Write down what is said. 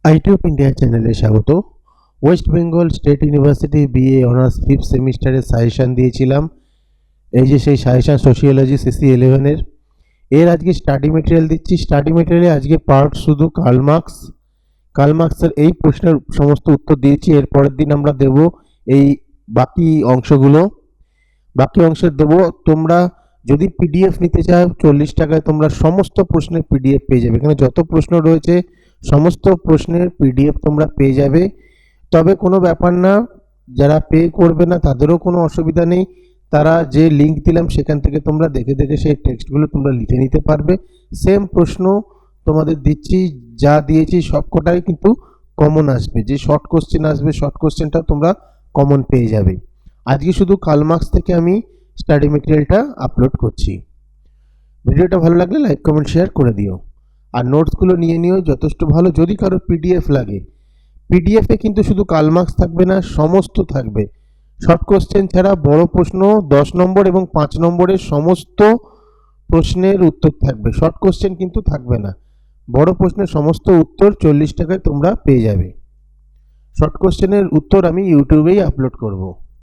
আইটিউব India চ্যানেলে স্বাগত। West Bengal state university BA honours 5th সেমিস্টারের সাজেশান দিয়েছিলাম। এই যে সেই সাজেশান সোশিওলজি সিসি 11-এর। এর আজকে স্টাডি মেটেরিয়াল দিচ্ছি। স্টাডি মেটেরিয়ালে আজকে পার্ট শুধু কার্ল মার্কসের এই প্রশ্নের সমস্ত উত্তর দিয়েছি। এর পরের দিন আমরা দেব এই বাকি অংশগুলো। বাকি অংশের দেবো। তোমরা যদি পিডিএফ নিতে চাও 40 টাকায় তোমরা সমস্ত প্রশ্নের পিডিএফ পেয়ে যাবে। এখানে যত প্রশ্ন রয়েছে সমস্ত প্রশ্নের পিডিএফ তোমরা পেয়ে যাবে। তবে কোনো ব্যাপার না, যারা পে করবে না তাদেরও কোনো অসুবিধা নেই। তারা যে লিঙ্ক দিলাম সেখান থেকে তোমরা দেখে দেখে সেই টেক্সটগুলো তোমরা লিখে নিতে পারবে। সেম প্রশ্ন তোমাদের দিচ্ছি, যা দিয়েছি সবকটাই কিন্তু কমন আসবে। যে শর্ট কোশ্চেন আসবে শর্ট কোশ্চেনটাও তোমরা কমন পেয়ে যাবে। আজকে শুধু কার্ল মার্কস থেকে আমি স্টাডি মেটেরিয়ালটা আপলোড করছি। ভিডিওটা ভালো লাগলে লাইক কমেন্ট শেয়ার করে দিও, আর নোটসগুলো নিয়ে নিও যথেষ্ট ভালো। যদি কারো পিডিএফ লাগে, পিডিএফে কিন্তু শুধু কার্ল মার্কস থাকবে না, সমস্ত থাকবে। শর্ট কোশ্চেন ছাড়া বড় প্রশ্ন 10 নম্বর এবং 5 নম্বরের সমস্ত প্রশ্নের উত্তর থাকবে। শর্ট কোশ্চেন কিন্তু থাকবে না। বড় প্রশ্নের সমস্ত উত্তর 40 টাকায় তোমরা পেয়ে যাবে। শর্ট কোশ্চেনের উত্তর আমি ইউটিউবেই আপলোড করব।